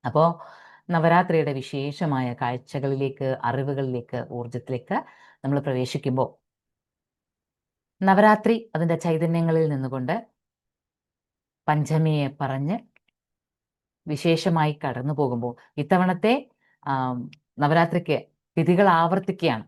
അപ്പോൾ നവരാത്രിയുടെ വിശേഷമായ കാഴ്ചകളിലേക്ക്, അറിവുകളിലേക്ക്, ഊർജത്തിലേക്ക് നമ്മൾ പ്രവേശിക്കുമ്പോൾ നവരാത്രി അതിൻ്റെ ചൈതന്യങ്ങളിൽ നിന്നുകൊണ്ട് പഞ്ചമിയെ പറഞ്ഞ് വിശേഷമായി കടന്നു പോകുമ്പോൾ ഇത്തവണത്തെ നവരാത്രിക്ക് തിഥികൾ ആവർത്തിക്കുകയാണ്.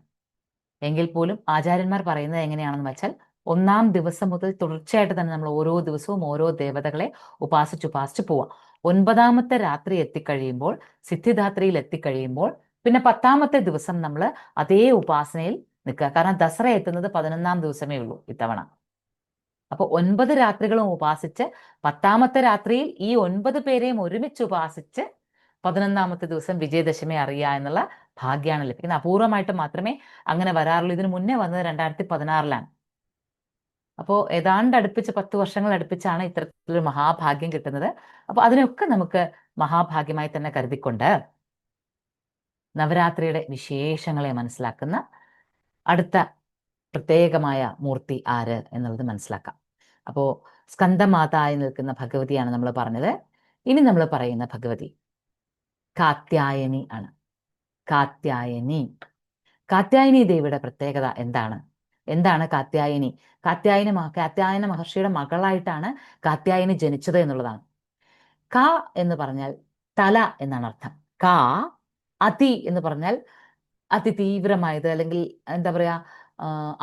എങ്കിൽ പോലും ആചാര്യന്മാർ പറയുന്നത് എങ്ങനെയാണെന്ന് വെച്ചാൽ 1-ാം ദിവസം മുതൽ തുടർച്ചയായിട്ട് തന്നെ നമ്മൾ ഓരോ ദിവസവും ഓരോ ദേവതകളെ ഉപാസിച്ച് പോവാം. 9ാമത്തെ രാത്രി എത്തിക്കഴിയുമ്പോൾ, സിദ്ധിദാത്രിയിൽ എത്തിക്കഴിയുമ്പോൾ പിന്നെ 10ാമത്തെ ദിവസം നമ്മൾ അതേ ഉപാസനയിൽ നിൽക്കുക. കാരണം ദസറ എത്തുന്നത് 11ാം ദിവസമേ ഉള്ളൂ ഇത്തവണ. അപ്പോൾ 9 രാത്രികളും ഉപാസിച്ച് 10ാമത്തെ രാത്രിയിൽ ഈ 9 പേരെയും ഒരുമിച്ച് ഉപാസിച്ച് 11ാമത്തെ ദിവസം വിജയദശമി അറിയുക എന്നുള്ള ഭാഗ്യമാണ് ലഭിക്കുന്നത്. അപൂർവമായിട്ട് മാത്രമേ അങ്ങനെ വരാറുള്ളൂ. ഇതിനു മുന്നേ വന്നത് 2016-ലാണ്. അപ്പോൾ ഏതാണ്ട് അടുപ്പിച്ച് 10 വർഷങ്ങൾ അടുപ്പിച്ചാണ് ഇത്തരത്തിലൊരു മഹാഭാഗ്യം കിട്ടുന്നത്. അപ്പോൾ അതിനൊക്കെ നമുക്ക് മഹാഭാഗ്യമായി തന്നെ കരുതിക്കൊണ്ട് നവരാത്രിയുടെ വിശേഷങ്ങളെ മനസ്സിലാക്കുന്ന അടുത്ത പ്രത്യേകമായ മൂർത്തി ആര് എന്നുള്ളത് മനസ്സിലാക്കാം. അപ്പോൾ സ്കന്ദമാതായി നിൽക്കുന്ന ഭഗവതിയാണ് നമ്മൾ പറഞ്ഞത്. ഇനി നമ്മൾ പറയുന്ന ഭഗവതി കാത്യായനി ആണ്. കാത്യായനി ദേവിയുടെ പ്രത്യേകത എന്താണ് കാത്യായനി? കാത്യായന മഹർഷിയുടെ മകളായിട്ടാണ് കാത്യായനി ജനിച്ചത് എന്നുള്ളതാണ്. ക എന്ന് പറഞ്ഞാൽ തല എന്നാണ് അർത്ഥം. കാ അതി എന്ന് പറഞ്ഞാൽ അതിതീവ്രമായത്, അല്ലെങ്കിൽ എന്താ പറയാ,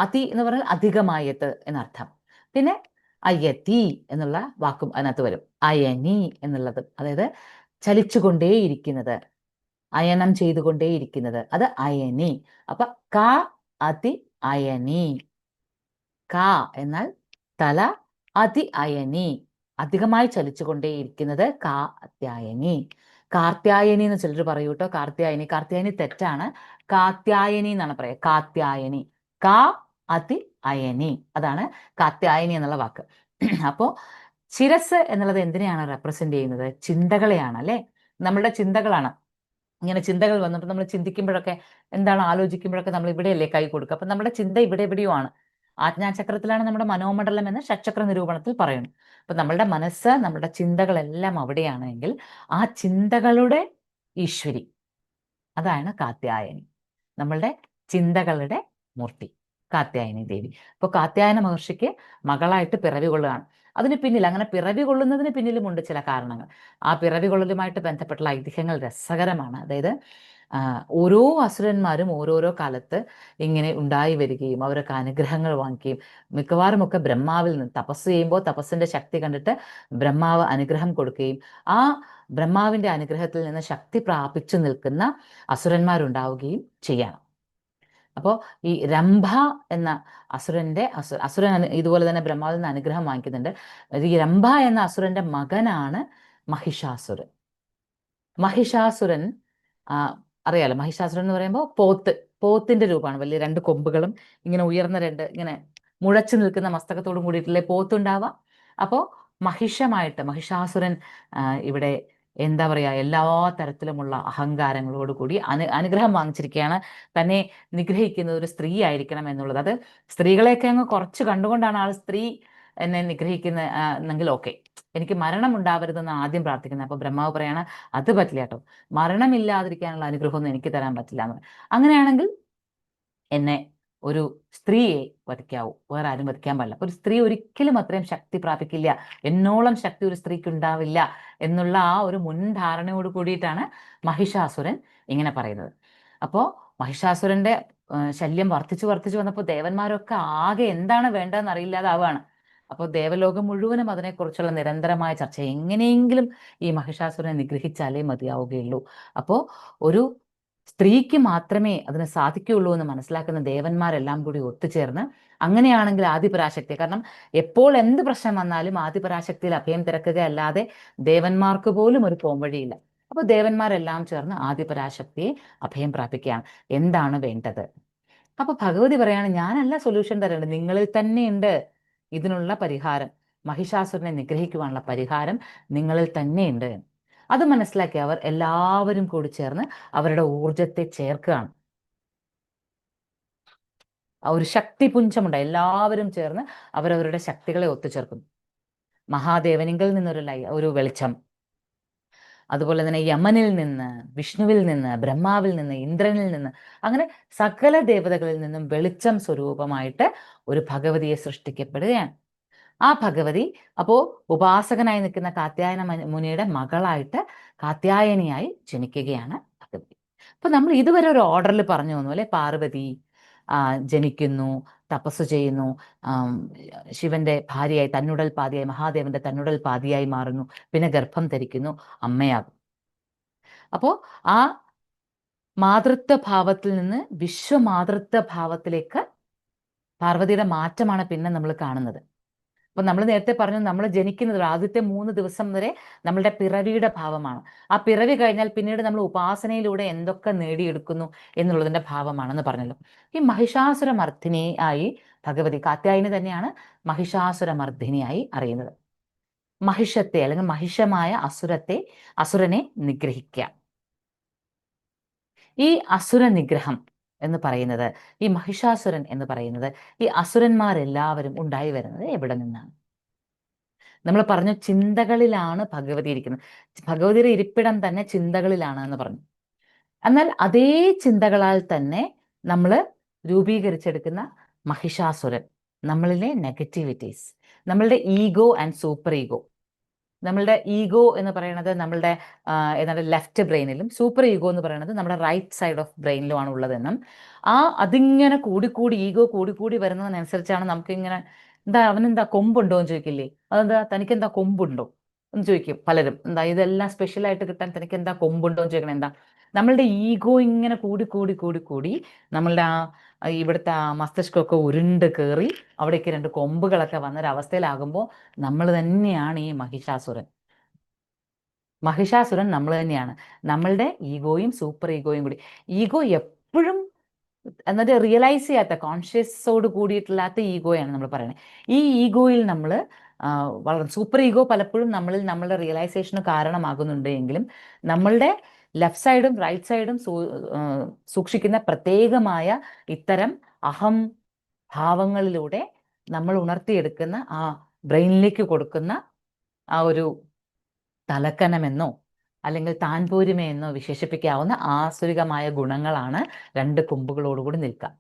അതി എന്ന് പറഞ്ഞാൽ അധികമായത് എന്നർത്ഥം. പിന്നെ അയതി എന്നുള്ള വാക്കും അതിനകത്ത് വരും. അയനി എന്നുള്ളത്, അതായത് ചലിച്ചുകൊണ്ടേയിരിക്കുന്നത്, അയനം ചെയ്തുകൊണ്ടേയിരിക്കുന്നത്, അത് അയനി. അപ്പൊ ക അതി അയനി. ക എന്നാൽ തല, അതി അയനി അധികമായി ചലിച്ചുകൊണ്ടേയിരിക്കുന്നത് കാത്യായനി. കാർത്യായനി എന്ന് ചിലർ പറയൂ കേട്ടോ. കാർത്യായനി തെറ്റാണ്. കാത്യായനി എന്നാണ് പറയുക. കാത്യായനി, കാ അതി അയനി, അതാണ് കാത്യായനി എന്നുള്ള വാക്ക്. അപ്പോ ശിരസ് എന്നുള്ളത് എന്തിനെയാണ് റെപ്രസെന്റ് ചെയ്യുന്നത്? ചിന്തകളെയാണ്, അല്ലെ? നമ്മളുടെ ചിന്തകളാണ്. ഇങ്ങനെ ചിന്തകൾ വന്നപ്പോൾ നമ്മൾ ചിന്തിക്കുമ്പോഴൊക്കെ, എന്താണ് ആലോചിക്കുമ്പോഴൊക്കെ നമ്മൾ ഇവിടെയല്ലേ കൈ കൊടുക്കുക. അപ്പൊ നമ്മുടെ ചിന്ത ഇവിടെ എവിടെയോ ആണ്. ആജ്ഞാചക്രത്തിലാണ് നമ്മുടെ മനോമണ്ഡലം എന്ന് ഷഡ്ചക്ര നിരൂപണത്തിൽ പറയുന്നു. അപ്പൊ നമ്മളുടെ മനസ്സ്, നമ്മുടെ ചിന്തകളെല്ലാം അവിടെയാണെങ്കിൽ ആ ചിന്തകളുടെ ഈശ്വരി, അതാണ് കാത്യായനി. നമ്മളുടെ ചിന്തകളുടെ മൂർത്തി കാത്യായനി ദേവി. അപ്പോൾ കാത്യായന മഹർഷിക്ക് മകളായിട്ട് പിറവി കൊള്ളുകയാണ്. അതിന് പിന്നിൽ, അങ്ങനെ പിറവി കൊള്ളുന്നതിന് പിന്നിലുമുണ്ട് ചില കാരണങ്ങൾ. ആ പിറവി കൊള്ളലുമായിട്ട് ബന്ധപ്പെട്ടുള്ള ഐതിഹ്യങ്ങൾ രസകരമാണ്. അതായത് ഓരോ അസുരന്മാരും ഓരോരോ കാലത്ത് ഇങ്ങനെ ഉണ്ടായി വരികയും അവരൊക്കെ അനുഗ്രഹങ്ങൾ വാങ്ങിക്കുകയും, മിക്കവാറും ഒക്കെ ബ്രഹ്മാവിൽ നിന്ന് തപസ് ചെയ്യുമ്പോൾ തപസ്സിന്റെ ശക്തി കണ്ടിട്ട് ബ്രഹ്മാവ് അനുഗ്രഹം കൊടുക്കുകയും ആ ബ്രഹ്മാവിന്റെ അനുഗ്രഹത്തിൽ നിന്ന് ശക്തി പ്രാപിച്ചു നിൽക്കുന്ന അസുരന്മാരുണ്ടാവുകയും ചെയ്യണം. അപ്പോൾ ഈ രംഭ എന്ന അസുരൻ ഇതുപോലെ തന്നെ ബ്രഹ്മാവിൽ നിന്ന് അനുഗ്രഹം വാങ്ങിക്കുന്നുണ്ട്. ഈ രംഭ എന്ന അസുരന്റെ മകനാണ് മഹിഷാസുരൻ. മഹിഷാസുരൻ അറിയാലോ, മഹിഷാസുരൻ എന്ന് പറയുമ്പോൾ പോത്തിന്റെ രൂപമാണ്. വലിയ 2 കൊമ്പുകളും ഇങ്ങനെ ഉയർന്ന 2 ഇങ്ങനെ മുഴച്ചു നിൽക്കുന്ന മസ്തകത്തോടും കൂടിയിട്ടല്ലേ പോത്തുണ്ടാവുക. അപ്പോൾ മഹിഷാസുരൻ ഇവിടെ എന്താ പറയാ, എല്ലാ തരത്തിലുമുള്ള അഹങ്കാരങ്ങളോട് കൂടി അനുഗ്രഹം വാങ്ങിച്ചിരിക്കുകയാണ്. തന്നെ നിഗ്രഹിക്കുന്ന ഒരു സ്ത്രീ ആയിരിക്കണം എന്നുള്ളത്. അത് സ്ത്രീകളെയൊക്കെ അങ്ങ് കുറച്ച് കണ്ടുകൊണ്ടാണ് ആൾ സ്ത്രീ എന്നെ നിഗ്രഹിക്കുന്ന എന്നെങ്കിൽ ഓക്കെ, എനിക്ക് മരണം ഉണ്ടാവരുതെന്ന് ആദ്യം പ്രാർത്ഥിക്കുന്നത്. അപ്പൊ ബ്രഹ്മാവ് പറയാണ്, അത് പറ്റില്ല കേട്ടോ, മരണമില്ലാതിരിക്കാനുള്ള അനുഗ്രഹമൊന്നും എനിക്ക് തരാൻ പറ്റില്ല എന്ന്. അങ്ങനെയാണെങ്കിൽ എന്നെ ഒരു സ്ത്രീയെ വധിക്കാവൂ, വേറെ ആരും വധിക്കാൻ പാടില്ല. ഒരു സ്ത്രീ ഒരിക്കലും അത്രയും ശക്തി പ്രാപിക്കില്ല, എന്നോളം ശക്തി ഒരു സ്ത്രീക്ക് ഉണ്ടാവില്ല എന്നുള്ള ആ ഒരു മുൻധാരണയോട് കൂടിയിട്ടാണ് മഹിഷാസുരൻ ഇങ്ങനെ പറയുന്നത്. അപ്പോൾ മഹിഷാസുരന്റെ ശല്യം വർദ്ധിച്ചു വന്നപ്പോൾ ദേവന്മാരൊക്കെ ആകെ എന്താണ് വേണ്ടതെന്ന് അറിയില്ലാതാവുകയാണ്. അപ്പോൾ ദേവലോകം മുഴുവനും അതിനെക്കുറിച്ചുള്ള നിരന്തരമായ ചർച്ച, എങ്ങനെയെങ്കിലും ഈ മഹിഷാസുരനെ നിഗ്രഹിച്ചാലേ മതിയാവുകയുള്ളൂ. അപ്പോൾ ഒരു സ്ത്രീക്ക് മാത്രമേ അതിന് സാധിക്കുകയുള്ളൂ എന്ന് മനസ്സിലാക്കുന്ന ദേവന്മാരെല്ലാം കൂടി ഒത്തുചേർന്ന്, അങ്ങനെയാണെങ്കിൽ ആദിപരാശക്തി, കാരണം എപ്പോൾ എന്ത് പ്രശ്നം വന്നാലും ആദിപരാശക്തിയിൽ അഭയം തിരക്കുകയല്ലാതെ ദേവന്മാർക്ക് പോലും ഒരു പോംവഴിയില്ല. അപ്പോൾ ദേവന്മാരെല്ലാം ചേർന്ന് ആദിപരാശക്തിയെ അഭയം പ്രാപിക്കുകയാണ്. എന്താണ് വേണ്ടത്? അപ്പൊ ഭഗവതി പറയാണ്, ഞാനല്ല സൊല്യൂഷൻ തരേണ്ടത്, നിങ്ങളിൽ തന്നെയുണ്ട് ഇതിനുള്ള പരിഹാരം. മഹിഷാസുരനെ നിഗ്രഹിക്കുവാനുള്ള പരിഹാരം നിങ്ങളിൽ തന്നെയുണ്ട്. അത് മനസ്സിലാക്കി അവർ എല്ലാവരും കൂടി ചേർന്ന് അവരുടെ ഊർജത്തെ ചേർക്കുകയാണ്. ഒരു ശക്തിപുഞ്ചമുണ്ട്, എല്ലാവരും ചേർന്ന് അവരവരുടെ ശക്തികളെ ഒത്തുചേർക്കുന്നു. മഹാദേവനിങ്കിൽ നിന്നൊരു ഒരു വെളിച്ചം, അതുപോലെ തന്നെ യമനിൽ നിന്ന്, വിഷ്ണുവിൽ നിന്ന്, ബ്രഹ്മാവിൽ നിന്ന്, ഇന്ദ്രനിൽ നിന്ന്, അങ്ങനെ സകല ദേവതകളിൽ നിന്നും വെളിച്ചം സ്വരൂപമായിട്ട് ഒരു ഭഗവതിയെ സൃഷ്ടിക്കപ്പെടുകയാണ്. ആ ഭഗവതി അപ്പോൾ ഉപാസകനായി നിൽക്കുന്ന കാത്യായന മുനിയുടെ മകളായിട്ട് കാത്യായനിയായി ജനിക്കുകയാണ് ഭഗവതി. അപ്പൊ നമ്മൾ ഇതുവരെ ഒരു ഓർഡറിൽ പറഞ്ഞു തന്നു അല്ലെ. പാർവതി ജനിക്കുന്നു, തപസ് ചെയ്യുന്നു, ശിവന്റെ ഭാര്യയായി, തന്നുടൽ പാതിയായി, മഹാദേവന്റെ തന്നുടൽ പാതിയായി മാറുന്നു, പിന്നെ ഗർഭം ധരിക്കുന്നു, അമ്മയാകും. അപ്പോൾ ആ മാതൃത്വ ഭാവത്തിൽ നിന്ന് വിശ്വമാതൃത്വ ഭാവത്തിലേക്ക് പാർവതിയുടെ മാറ്റമാണ് പിന്നെ നമ്മൾ കാണുന്നത്. അപ്പൊ നമ്മൾ നേരത്തെ പറഞ്ഞു, നമ്മൾ ജനിക്കുന്നത് ആദ്യത്തെ 3 ദിവസം വരെ നമ്മളുടെ പിറവിയുടെ ഭാവമാണ്. ആ പിറവി കഴിഞ്ഞാൽ പിന്നീട് നമ്മൾ ഉപാസനയിലൂടെ എന്തൊക്കെ നേടിയെടുക്കുന്നു എന്നുള്ളതിന്റെ ഭാവമാണെന്ന് പറഞ്ഞല്ലോ. ഈ മഹിഷാസുരമർദ്ദിനിയായി ഭഗവതി കാത്യായനി തന്നെയാണ് മഹിഷാസുരമർദ്ദിനിയായി അറിയുന്നത്. മഹിഷത്തെ അല്ലെങ്കിൽ മഹിഷമായ അസുരനെ നിഗ്രഹിക്കുക. ഈ അസുര നിഗ്രഹം എന്ന് പറയുന്നത്, ഈ മഹിഷാസുരൻ എന്ന് പറയുന്നത്, ഈ അസുരന്മാരെല്ലാവരും ഉണ്ടായി വരുന്നത് എവിടെ നിന്നാണ്? നമ്മൾ പറഞ്ഞു ചിന്തകളിലാണ് ഭഗവതി ഇരിക്കുന്നത്. ഭഗവതിയുടെ ഇരിപ്പിടം തന്നെ ചിന്തകളിലാണ് എന്ന് പറഞ്ഞു. എന്നാൽ അതേ ചിന്തകളാൽ തന്നെ നമ്മൾ രൂപീകരിച്ചെടുക്കുന്ന മഹിഷാസുരൻ, നമ്മളിലെ നെഗറ്റിവിറ്റീസ്, നമ്മളുടെ ഈഗോ ആൻഡ് സൂപ്പർ ഈഗോ. നമ്മളുടെ ഈഗോ എന്ന് പറയുന്നത് നമ്മളുടെ ഏതാണ്ട് ലെഫ്റ്റ് ബ്രെയിനിലും സൂപ്പർ ഈഗോ എന്ന് പറയുന്നത് നമ്മുടെ റൈറ്റ് സൈഡ് ഓഫ് ബ്രെയിനിലുമാണ് ഉള്ളതെന്നും അതിങ്ങനെ കൂടിക്കൂടി ഈഗോ കൂടിക്കൂടി വരുന്നതിനനുസരിച്ചാണ് നമുക്കിങ്ങനെ അവനെന്താ കൊമ്പുണ്ടോ എന്ന് ചോദിക്കില്ലേ, അതെന്താ തനിക്കെന്താ കൊമ്പുണ്ടോ എന്ന് ചോദിക്കും പലരും. ഇതെല്ലാം സ്പെഷ്യലായിട്ട് കിട്ടാൻ തനിക്ക് എന്താ കൊമ്പുണ്ടോ എന്ന് ചോദിക്കണം. നമ്മളുടെ ഈഗോ ഇങ്ങനെ കൂടി നമ്മളുടെ ഇവിടുത്തെ മസ്തിഷ്കമൊക്കെ ഉരുണ്ട് കയറി അവിടേക്ക് 2 കൊമ്പുകളൊക്കെ വന്നൊരവസ്ഥയിലാകുമ്പോൾ നമ്മൾ തന്നെയാണ് ഈ മഹിഷാസുരൻ. മഹിഷാസുരൻ നമ്മൾ തന്നെയാണ്. നമ്മളുടെ ഈഗോയും സൂപ്പർ ഈഗോയും കൂടി. ഈഗോ എപ്പോഴും എന്നിട്ട് റിയലൈസ് ചെയ്യാത്ത, കോൺഷ്യസോട് കൂടിയിട്ടില്ലാത്ത ഈഗോയാണ് നമ്മൾ പറയുന്നത്. ഈ ഈഗോയിൽ നമ്മൾ വളരെ സൂപ്പർ ഈഗോ പലപ്പോഴും നമ്മളുടെ റിയലൈസേഷന് കാരണമാകുന്നുണ്ട് എങ്കിലും നമ്മളുടെ ലെഫ്റ്റ് സൈഡും റൈറ്റ് സൈഡും സൂക്ഷിക്കുന്ന പ്രത്യേകമായ ഇത്തരം അഹം ഭാവങ്ങളിലൂടെ നമ്മൾ ഉണർത്തിയെടുക്കുന്ന ആ ബ്രെയിനിലേക്ക് കൊടുക്കുന്ന ആ ഒരു തലക്കനമെന്നോ അല്ലെങ്കിൽ താൻപോരിമയെന്നോ വിശേഷിപ്പിക്കാവുന്ന ആസുരികമായ ഗുണങ്ങളാണ് 2 കൊമ്പുകളോടുകൂടി നിൽക്കുക.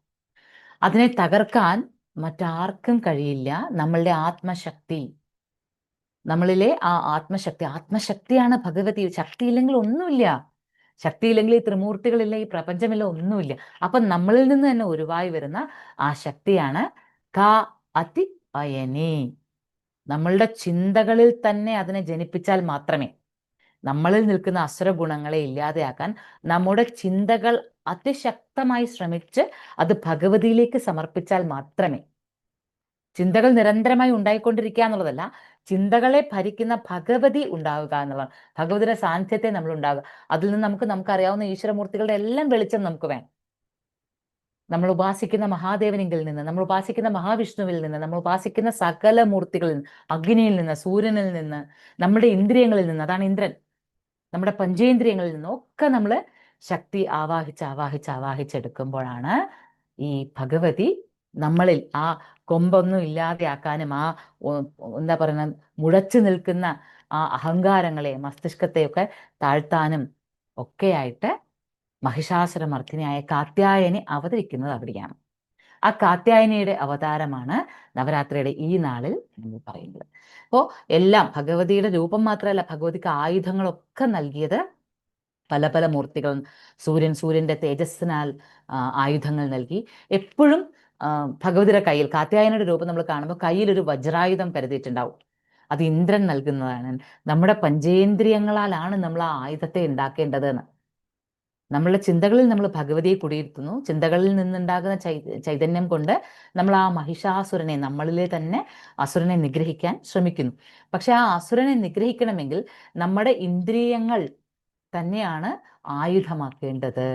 അതിനെ തകർക്കാൻ മറ്റാർക്കും കഴിയില്ല. നമ്മളുടെ ആത്മശക്തി, നമ്മളിലെ ആ ആത്മശക്തിയാണ് ഭഗവതി. ശക്തിയില്ലെങ്കിൽ ഒന്നുമില്ല. ശക്തിയില്ലെങ്കിൽ ഈ ത്രിമൂർത്തികളില്ല, ഈ പ്രപഞ്ചമില്ല, ഒന്നുമില്ല. അപ്പൊ നമ്മളിൽ നിന്ന് തന്നെ ഉരുവായി വരുന്ന ആ ശക്തിയാണ് കാത്യായനി. നമ്മളുടെ ചിന്തകളിൽ തന്നെ അതിനെ ജനിപ്പിച്ചാൽ മാത്രമേ, നമ്മളിൽ നിൽക്കുന്ന അസുര ഗുണങ്ങളെ ഇല്ലാതെയാക്കാൻ നമ്മുടെ ചിന്തകൾ അതിശക്തമായി ശ്രമിച്ച് അത് ഭഗവതിയിലേക്ക് സമർപ്പിച്ചാൽ മാത്രമേ, ചിന്തകൾ നിരന്തരമായി ഉണ്ടായിക്കൊണ്ടിരിക്കുക എന്നുള്ളതല്ല, ചിന്തകളെ ഭരിക്കുന്ന ഭഗവതി ഉണ്ടാവുക എന്നുള്ളതാണ്. ഭഗവതിയുടെ സാന്നിധ്യത്തെ നമ്മൾ ഉണ്ടാകുക. അതിൽ നിന്ന് നമുക്കറിയാവുന്ന ഈശ്വരമൂർത്തികളുടെ എല്ലാം വെളിച്ചം നമുക്ക് വേണം. നമ്മൾ ഉപാസിക്കുന്ന മഹാദേവനിങ്കിൽ നിന്ന്, നമ്മൾ ഉപാസിക്കുന്ന മഹാവിഷ്ണുവിൽ നിന്ന്, നമ്മൾ ഉപാസിക്കുന്ന സകല മൂർത്തികളിൽ നിന്ന്, അഗ്നിയിൽ നിന്ന്, സൂര്യനിൽ നിന്ന്, നമ്മുടെ ഇന്ദ്രിയങ്ങളിൽ നിന്ന്, അതാണ് ഇന്ദ്രൻ, നമ്മുടെ പഞ്ചേന്ദ്രിയങ്ങളിൽ നിന്നൊക്കെ നമ്മൾ ശക്തി ആവാഹിച്ചെടുക്കുമ്പോഴാണ് ഈ ഭഗവതി നമ്മളിൽ ആ കൊമ്പൊന്നും ഇല്ലാതെയാക്കാനും ആ എന്താ പറയുന്ന മുഴച്ചു നിൽക്കുന്ന ആ അഹങ്കാരങ്ങളെ, മസ്തിഷ്കത്തെയൊക്കെ താഴ്ത്താനും ഒക്കെയായിട്ട് മഹിഷാസുരമർദ്ദിനിയായ കാത്യായനി അവതരിക്കുന്നത് അവിടെയാണ്. ആ കാത്യായനിയുടെ അവതാരമാണ് നവരാത്രിയുടെ ഈ നാളിൽ നമ്മൾ പറയുന്നത്. അപ്പോൾ എല്ലാം ഭഗവതിയുടെ രൂപം മാത്രമല്ല, ഭഗവതിക്ക് ആയുധങ്ങളൊക്കെ നൽകിയത് പല പല മൂർത്തികളും. സൂര്യന്റെ തേജസ്സിനാൽ ആയുധങ്ങൾ നൽകി. എപ്പോഴും ഭഗവതിയുടെ കയ്യിൽ, കാത്യായനിയുടെ രൂപം നമ്മൾ കാണുമ്പോൾ കയ്യിൽ ഒരു വജ്രായുധം കരുതിയിട്ടുണ്ടാവും. അത് ഇന്ദ്രൻ നൽകുന്നതാണ്. നമ്മുടെ പഞ്ചേന്ദ്രിയങ്ങളാലാണ് നമ്മൾ ആ ആയുധത്തെ ഉണ്ടാക്കേണ്ടതെന്ന്. നമ്മളുടെ ചിന്തകളിൽ നമ്മൾ ഭഗവതിയെ കുടിയിരുത്തുന്നു. ചിന്തകളിൽ നിന്നുണ്ടാകുന്ന ചൈതന്യം കൊണ്ട് നമ്മൾ ആ മഹിഷാസുരനെ, നമ്മളിലെ തന്നെ അസുരനെ നിഗ്രഹിക്കാൻ ശ്രമിക്കുന്നു. പക്ഷെ ആ അസുരനെ നിഗ്രഹിക്കണമെങ്കിൽ നമ്മുടെ ഇന്ദ്രിയങ്ങൾ തന്നെയാണ് ആയുധമാക്കേണ്ടത്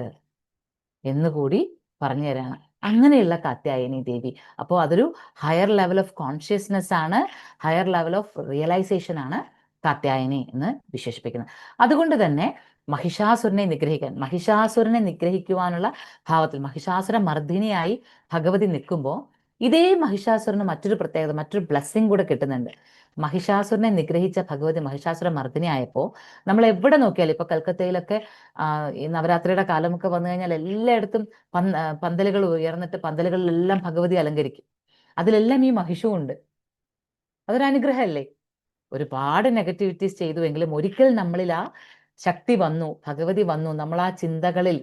എന്നുകൂടി പറഞ്ഞു തരാണ് അങ്ങനെയുള്ള കാത്യായനി ദേവി. അപ്പോൾ അതൊരു ഹയർ ലെവൽ ഓഫ് കോൺഷ്യസ്നെസ് ആണ്, ഹയർ ലെവൽ ഓഫ് റിയലൈസേഷൻ ആണ് കാത്യായനി എന്ന് വിശേഷിപ്പിക്കുന്നത്. അതുകൊണ്ട് തന്നെ മഹിഷാസുരനെ നിഗ്രഹിക്കുവാനുള്ള ഭാവത്തിൽ മഹിഷാസുര മർദ്ദിനിയായി ഭഗവതി നിൽക്കുമ്പോൾ ഇതേ മഹിഷാസുരന് മറ്റൊരു പ്രത്യേകത, മറ്റൊരു ബ്ലെസ്സിങ് കൂടെ കിട്ടുന്നുണ്ട്. മഹിഷാസുരനെ നിഗ്രഹിച്ച ഭഗവതി മഹിഷാസുര മർദ്ദിനിയായപ്പോൾ നമ്മൾ എവിടെ നോക്കിയാലും, ഇപ്പൊ കൽക്കത്തയിലൊക്കെ ഈ നവരാത്രിയുടെ കാലമൊക്കെ വന്നു കഴിഞ്ഞാൽ എല്ലായിടത്തും പന്തലുകൾ ഉയർന്നിട്ട് പന്തലുകളിലെല്ലാം ഭഗവതി അലങ്കരിക്കും. അതിലെല്ലാം ഈ മഹിഷവും ഉണ്ട്. അതൊരു അനുഗ്രഹമല്ലേ? ഒരുപാട് നെഗറ്റിവിറ്റീസ് ചെയ്തുവെങ്കിലും ഒരിക്കൽ നമ്മളിൽ ആ ശക്തി വന്നു, ഭഗവതി വന്നു, നമ്മൾ ആ ചിന്തകളിൽ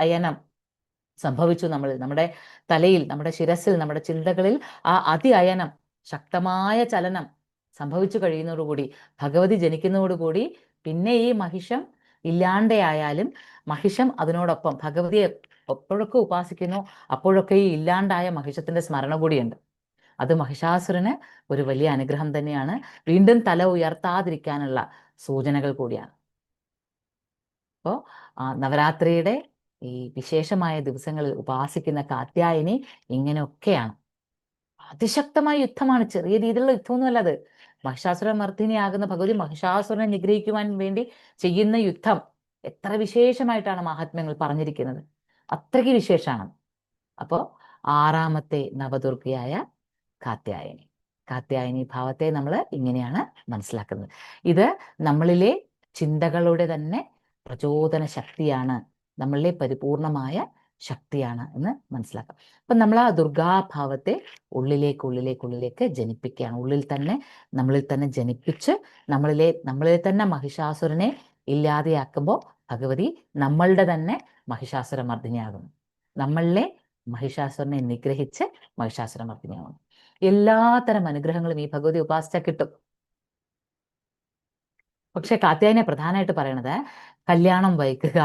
അയനം സംഭവിച്ചു. നമ്മുടെ തലയിൽ, നമ്മുടെ ശിരസിൽ, നമ്മുടെ ചിന്തകളിൽ ആ അയനം, ശക്തമായ ചലനം സംഭവിച്ചു കഴിയുന്നതോടുകൂടി, ഭഗവതി ജനിക്കുന്നതോടുകൂടി പിന്നെ ഈ മഹിഷം ഇല്ലാണ്ടായാലും മഹിഷം അതിനോടൊപ്പം ഭഗവതിയെ എപ്പോഴൊക്കെ ഉപാസിക്കുന്നു അപ്പോഴൊക്കെ ഈ ഇല്ലാണ്ടായ മഹിഷത്തിന്റെ സ്മരണ കൂടിയുണ്ട്. അത് മഹിഷാസുരന് ഒരു വലിയ അനുഗ്രഹം തന്നെയാണ്, വീണ്ടും തല ഉയർത്താതിരിക്കാനുള്ള സൂചനകൾ കൂടിയാണ്. അപ്പോൾ നവരാത്രിയുടെ ഈ വിശേഷമായ ദിവസങ്ങളിൽ ഉപാസിക്കുന്ന കാത്യായനി ഇങ്ങനെയൊക്കെയാണ്. അതിശക്തമായ യുദ്ധമാണ്, ചെറിയ രീതിയിലുള്ള യുദ്ധമൊന്നുമല്ല അത്. മഹിഷാസുര മർദ്ദിനിയാകുന്ന ഭഗവതി മഹിഷാസുരനെ നിഗ്രഹിക്കുവാൻ വേണ്ടി ചെയ്യുന്ന യുദ്ധം എത്ര വിശേഷമായിട്ടാണ് മഹാത്മ്യങ്ങൾ പറഞ്ഞിരിക്കുന്നത്. അത്രയ്ക്ക് വിശേഷമാണ്. അപ്പോൾ 6ാമത്തെ നവദുർഗയായ കാത്യായനി, കാത്യായനി ഭാവത്തെ നമ്മൾ ഇങ്ങനെയാണ് മനസ്സിലാക്കുന്നത്. ഇത് നമ്മളിലെ ചിന്തകളുടെ തന്നെ പ്രചോദന ശക്തിയാണ്, നമ്മളിലെ പരിപൂർണമായ ശക്തിയാണ് എന്ന് മനസ്സിലാക്കാം. അപ്പം നമ്മൾ ആ ദുർഗാഭാവത്തെ ഉള്ളിലേക്ക് ജനിപ്പിക്കുകയാണ്. നമ്മളിൽ തന്നെ ജനിപ്പിച്ച് നമ്മളിലെ തന്നെ മഹിഷാസുരനെ ഇല്ലാതെയാക്കുമ്പോൾ ഭഗവതി നമ്മളുടെ തന്നെ മഹിഷാസുര മർദ്ദിനിയാകുന്നു. നമ്മളിലെ മഹിഷാസുരനെ നിഗ്രഹിച്ച് മഹിഷാസുര മർദ്ദിനിയാകുന്നു. എല്ലാത്തരം അനുഗ്രഹങ്ങളും ഈ ഭഗവതി ഉപാസിച്ചാൽ കിട്ടും. പക്ഷെ കാത്യായനെ പ്രധാനമായിട്ട് പറയണത് കല്യാണം വൈകുക,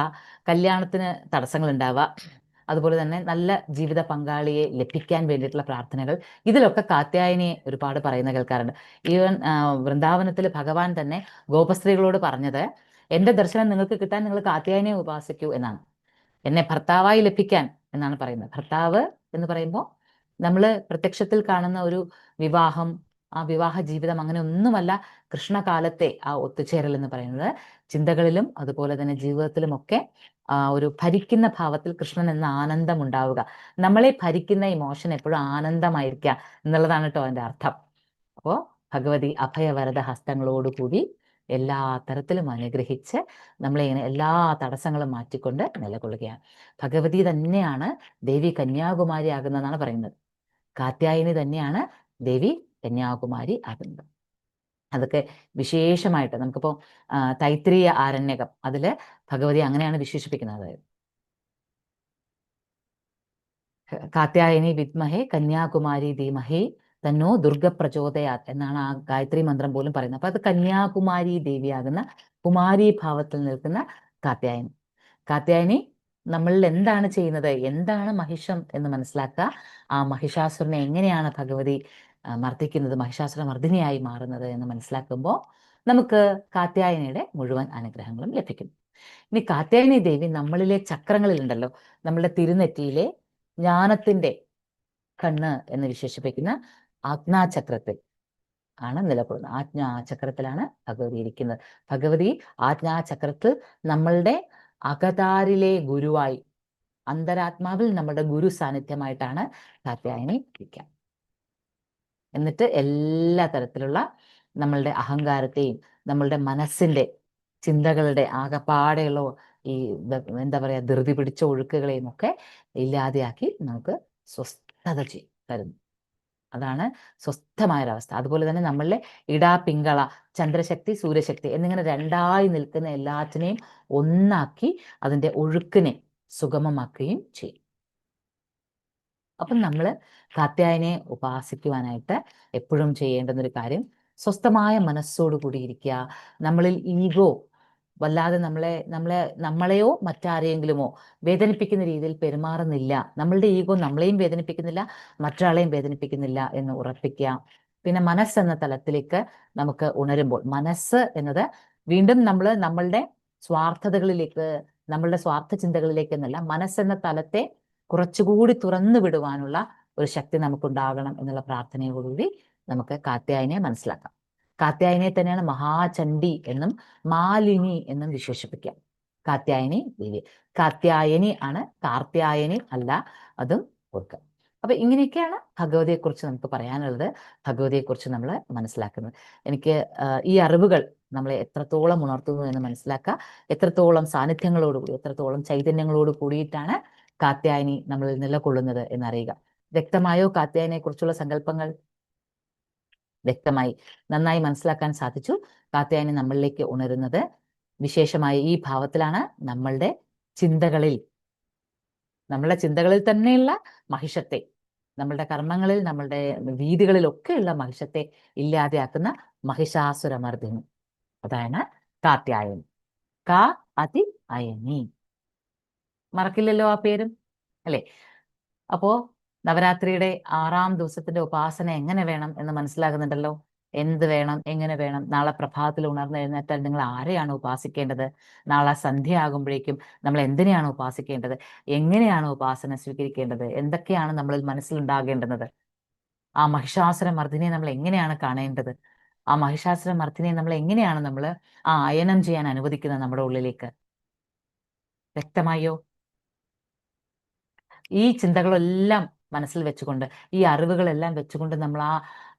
കല്യാണത്തിന് തടസ്സങ്ങൾ ഉണ്ടാവുക, അതുപോലെ തന്നെ നല്ല ജീവിത പങ്കാളിയെ ലഭിക്കാൻ വേണ്ടിയിട്ടുള്ള പ്രാർത്ഥനകൾ, ഇതിലൊക്കെ കാത്യായനിയെ ഒരുപാട് പറയുന്ന കേൾക്കാറുണ്ട്. ഈവൻ വൃന്ദാവനത്തിൽ ഭഗവാൻ തന്നെ ഗോപസ്ത്രീകളോട് പറഞ്ഞത്, എൻ്റെ ദർശനം നിങ്ങൾക്ക് കിട്ടാൻ നിങ്ങൾ കാത്യായനിയെ ഉപാസിക്കൂ എന്നാണ്. എന്നെ ഭർത്താവായി ലഭിക്കാൻ എന്നാണ് പറയുന്നത്. ഭർത്താവ് എന്ന് പറയുമ്പോൾ നമ്മൾ പ്രത്യക്ഷത്തിൽ കാണുന്ന ഒരു വിവാഹം, ആ വിവാഹ ജീവിതം അങ്ങനെ ഒന്നുമല്ല. കൃഷ്ണകാലത്തെ ആ ഒത്തുചേരൽ എന്ന് പറയുന്നത് ചിന്തകളിലും അതുപോലെ തന്നെ ജീവിതത്തിലുമൊക്കെ ഒരു ഭരിക്കുന്ന ഭാവത്തിൽ കൃഷ്ണൻ എന്ന ആനന്ദം ഉണ്ടാവുക. നമ്മളെ ഭരിക്കുന്ന ഇമോഷൻ എപ്പോഴും ആനന്ദമായിരിക്കുക എന്നുള്ളതാണ് കേട്ടോ അതിൻ്റെ അർത്ഥം. അപ്പോൾ ഭഗവതി അഭയവരദ ഹസ്തങ്ങളോടുകൂടി എല്ലാ തരത്തിലും അനുഗ്രഹിച്ച് നമ്മളിങ്ങനെ എല്ലാ തടസ്സങ്ങളും മാറ്റിക്കൊണ്ട് നിലകൊള്ളുകയാണ്. ഭഗവതി തന്നെയാണ് ദേവി കന്യാകുമാരി ആകുന്നതെന്നാണ് പറയുന്നത്. കാത്യായനി തന്നെയാണ് ദേവി കന്യാകുമാരി ആകുന്നത്. അതൊക്കെ വിശേഷമായിട്ട് നമുക്കിപ്പോൾ തൈത്രീയ ആരണ്യകം അതിൽ ഭഗവതി അങ്ങനെയാണ് വിശേഷിപ്പിക്കുന്നത്. കാത്യായനി വിദ്മഹേ കന്യാകുമാരി ധീമഹി തന്നോ ദുർഗ പ്രചോദയാത് എന്നാണ് ആ ഗായത്രി മന്ത്രം പോലും പറയുന്നത്. അപ്പൊ അത് കന്യാകുമാരി ദേവിയാകുന്ന കുമാരി ഭാവത്തിൽ നിൽക്കുന്ന കാത്യായനി. കാത്യായനി നമ്മളിൽ എന്താണ് ചെയ്യുന്നത്, എന്താണ് മഹിഷം എന്ന് മനസ്സിലാക്കുക. ആ മഹിഷാസുരനെ എങ്ങനെയാണ് ഭഗവതി മർദ്ദിക്കുന്നത്, മഹിഷാസുര മർദ്ദിനിയായി മാറുന്നത് എന്ന് മനസ്സിലാക്കുമ്പോൾ നമുക്ക് കാത്യായനിയുടെ മുഴുവൻ അനുഗ്രഹങ്ങളും ലഭിക്കും. ഇനി കാത്യായനി ദേവി നമ്മളിലെ ചക്രങ്ങളിലുണ്ടല്ലോ, നമ്മളുടെ തിരുനെറ്റിയിലെ ജ്ഞാനത്തിന്റെ കണ്ണ് എന്ന് വിശേഷിപ്പിക്കുന്ന ആജ്ഞാചക്രത്തിൽ ആണ് നിലകൊള്ളുന്നത്. ആജ്ഞാചക്രത്തിലാണ് ഭഗവതി ഇരിക്കുന്നത്. ഭഗവതി ആജ്ഞാചക്രത്തിൽ നമ്മളുടെ അകതാരിലെ ഗുരുവായി, അന്തരാത്മാവിൽ നമ്മുടെ ഗുരു സാന്നിധ്യമായിട്ടാണ് കാത്യായനി ഇരിക്കുക. എന്നിട്ട് എല്ലാ തരത്തിലുള്ള നമ്മളുടെ അഹങ്കാരത്തെയും നമ്മളുടെ മനസ്സിന്റെ ചിന്തകളുടെ ആകപ്പാടെയുള്ള ഈ എന്താ പറയാ ധൃതി പിടിച്ച ഒഴുക്കുകളെയും ഒക്കെ ഇല്ലാതെയാക്കി നമുക്ക് സ്വസ്ഥത തരുന്നു. അതാണ് സ്വസ്ഥമായൊരവസ്ഥ. അതുപോലെ തന്നെ നമ്മളിലെ പിങ്കള, ചന്ദ്രശക്തി, സൂര്യശക്തി എന്നിങ്ങനെ രണ്ടായി നിൽക്കുന്ന എല്ലാറ്റിനെയും ഒന്നാക്കി അതിൻ്റെ ഒഴുക്കിനെ സുഗമമാക്കുകയും ചെയ്യും. അപ്പം നമ്മൾ കാത്യായനെ ഉപാസിക്കുവാനായിട്ട് എപ്പോഴും ചെയ്യേണ്ടുന്നൊരു കാര്യം, സ്വസ്ഥമായ മനസ്സോടു കൂടി ഇരിക്കുക. നമ്മളിൽ ഈഗോ വല്ലാതെ നമ്മളെയോ മറ്റാരെയെങ്കിലുമോ വേദനിപ്പിക്കുന്ന രീതിയിൽ പെരുമാറുന്നില്ല. നമ്മളുടെ ഈഗോ നമ്മളെയും വേദനിപ്പിക്കുന്നില്ല, മറ്റൊരാളെയും വേദനിപ്പിക്കുന്നില്ല എന്ന് ഉറപ്പിക്കുക. പിന്നെ മനസ്സെന്ന തലത്തിലേക്ക് നമുക്ക് ഉണരുമ്പോൾ, മനസ്സ് എന്നത് വീണ്ടും നമ്മളുടെ സ്വാർത്ഥതകളിലേക്ക്, നമ്മളുടെ സ്വാർത്ഥ ചിന്തകളിലേക്ക് എന്നല്ല, മനസ്സെന്ന തലത്തെ കുറച്ചുകൂടി തുറന്നു വിടുവാനുള്ള ഒരു ശക്തി നമുക്കുണ്ടാകണം എന്നുള്ള പ്രാർത്ഥനയോടുകൂടി നമുക്ക് കാത്യായനെ മനസ്സിലാക്കാം. കാത്യായനെ തന്നെയാണ് മഹാചണ്ഡി എന്നും മാലിനി എന്നും വിശേഷിപ്പിക്കാം. കാത്യായനി ദേവി. കാത്യായനി ആണ്, കാർത്യായനി അല്ല, അതും ഓർക്കുക. അപ്പൊ ഇങ്ങനെയൊക്കെയാണ് ഭഗവതിയെക്കുറിച്ച് നമുക്ക് പറയാനുള്ളത്, ഭഗവതിയെക്കുറിച്ച് നമ്മൾ മനസ്സിലാക്കുന്നത്. എനിക്ക് ഈ അറിവുകൾ നമ്മളെ എത്രത്തോളം ഉണർത്തുന്നു എന്ന് മനസ്സിലാക്കുക, എത്രത്തോളം സാന്നിധ്യങ്ങളോടുകൂടി, എത്രത്തോളം ചൈതന്യങ്ങളോട് കൂടിയിട്ടാണ് കാത്യായനി നമ്മളിൽ നിലകൊള്ളുന്നത് എന്നറിയുക. വ്യക്തമായോ കാത്യായനിയെ കുറിച്ചുള്ള സങ്കല്പങ്ങൾ? വ്യക്തമായി, നന്നായി മനസ്സിലാക്കാൻ സാധിച്ചു. കാത്യായനി നമ്മളിലേക്ക് ഉണരുന്നത് വിശേഷമായ ഈ ഭാവത്തിലാണ്. നമ്മളുടെ ചിന്തകളിൽ തന്നെയുള്ള മഹിഷത്തെ, നമ്മളുടെ കർമ്മങ്ങളിൽ, നമ്മളുടെ രീതികളിലൊക്കെയുള്ള മഹിഷത്തെ ഇല്ലാതെയാക്കുന്ന മഹിഷാസുരമർദ്ദിനി, അതാണ് കാത്യായനി. കാ അതി അയനി, മറക്കില്ലല്ലോ ആ പേരും, അല്ലെ? അപ്പോ നവരാത്രിയുടെ 6-ാം ദിവസത്തിന്റെ ഉപാസന എങ്ങനെ വേണം എന്ന് മനസ്സിലാകുന്നുണ്ടല്ലോ. എന്ത് വേണം, എങ്ങനെ വേണം? നാളെ പ്രഭാതത്തിൽ ഉണർന്ന് എഴുന്നേറ്റാൽ നിങ്ങൾ ആരെയാണ് ഉപാസിക്കേണ്ടത്? നാളെ സന്ധ്യ ആകുമ്പോഴേക്കും നമ്മൾ എന്തിനെയാണ് ഉപാസിക്കേണ്ടത്? എങ്ങനെയാണ് ഉപാസന സ്വീകരിക്കേണ്ടത്? എന്തൊക്കെയാണ് നമ്മളിൽ മനസ്സിലുണ്ടാകേണ്ടുന്നത്? ആ മഹിഷാസുര മർദ്ദിനെ നമ്മൾ എങ്ങനെയാണ് കാണേണ്ടത്? ആ മഹിഷാസുര മർദ്ദിനെ നമ്മൾ എങ്ങനെയാണ് അയനം ചെയ്യാൻ അനുവദിക്കുന്നത് നമ്മുടെ ഉള്ളിലേക്ക്? വ്യക്തമായോ? ഈ ചിന്തകളെല്ലാം മനസ്സിൽ വെച്ചുകൊണ്ട്, ഈ അറിവുകളെല്ലാം വെച്ചുകൊണ്ട് നമ്മൾ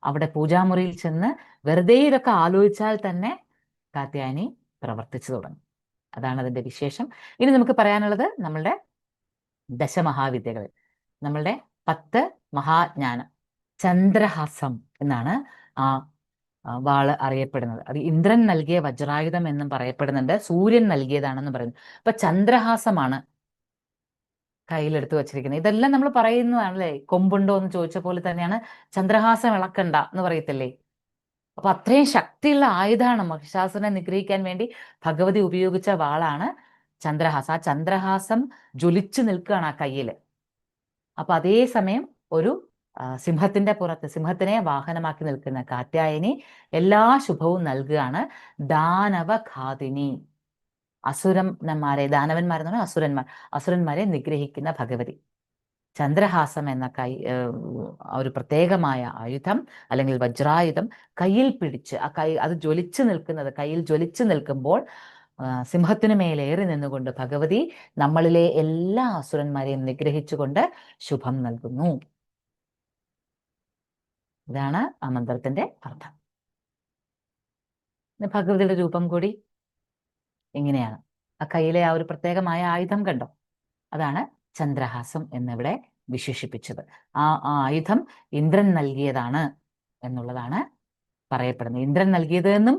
അവിടെ പൂജാമുറിയിൽ ചെന്ന് വെറുതെ ഇതൊക്കെ ആലോചിച്ചാൽ തന്നെ കാത്യായനി പ്രവർത്തിച്ചു തുടങ്ങും. അതാണ് അതിന്റെ വിശേഷം. ഇനി നമുക്ക് പറയാനുള്ളത് നമ്മളുടെ ദശമഹാവിദ്യകൾ, നമ്മളുടെ 10 മഹാജ്ഞാനം. ചന്ദ്രഹാസം എന്നാണ് ആ വാള് അറിയപ്പെടുന്നത്. അത് ഇന്ദ്രൻ നൽകിയ വജ്രായുധം എന്നും പറയപ്പെടുന്നുണ്ട്, സൂര്യൻ നൽകിയതാണെന്ന് പറയുന്നു. അപ്പൊ ചന്ദ്രഹാസമാണ് കയ്യിലെടുത്ത് വച്ചിരിക്കുന്നത്. ഇതെല്ലാം നമ്മൾ പറയുന്നതാണല്ലേ. കൊമ്പുണ്ടോ എന്ന് ചോദിച്ച പോലെ തന്നെയാണ് ചന്ദ്രഹാസം ഇളക്കണ്ട എന്ന് പറയത്തില്ലേ. അപ്പൊ അത്രയും ശക്തിയുള്ള ആയുധമാണ്. മഹിഷാസുരനെ നിഗ്രഹിക്കാൻ വേണ്ടി ഭഗവതി ഉപയോഗിച്ച വാളാണ് ചന്ദ്രഹാസം. ആ ചന്ദ്രഹാസം ജ്വലിച്ചു നിൽക്കുകയാണ് ആ കയ്യില്. അപ്പൊ അതേസമയം ഒരു സിംഹത്തിന്റെ പുറത്ത്, സിംഹത്തിനെ വാഹനമാക്കി നിൽക്കുന്ന കാത്യായനി എല്ലാ ശുഭവും നൽകുകയാണ്. ദാനവഘാതിനി, ദാനവന്മാരെന്ന് പറഞ്ഞാൽ അസുരന്മാരെ നിഗ്രഹിക്കുന്ന ഭഗവതി. ചന്ദ്രഹാസം എന്ന ഒരു പ്രത്യേകമായ ആയുധം അല്ലെങ്കിൽ വജ്രായുധം കയ്യിൽ പിടിച്ച് അത് കയ്യിൽ ജ്വലിച്ചു നിൽക്കുമ്പോൾ സിംഹത്തിനു മേലേറി നിന്നുകൊണ്ട് ഭഗവതി നമ്മളിലെ എല്ലാ അസുരന്മാരെയും നിഗ്രഹിച്ചുകൊണ്ട് ശുഭം നൽകുന്നു. ഇതാണ് ആ മന്ത്രത്തിന്റെ അർത്ഥം. ഭഗവതിയുടെ രൂപം കൂടി ഇങ്ങനെയാണ്. ആ കയ്യിലെ ആ ഒരു പ്രത്യേകമായ ആയുധം കണ്ടോ? അതാണ് ചന്ദ്രഹാസം എന്നിവിടെ വിശേഷിപ്പിച്ചത്. ആ ആയുധം ഇന്ദ്രൻ നൽകിയതാണ് എന്നുള്ളതാണ് പറയപ്പെടുന്നത്. ഇന്ദ്രൻ നൽകിയത് എന്നും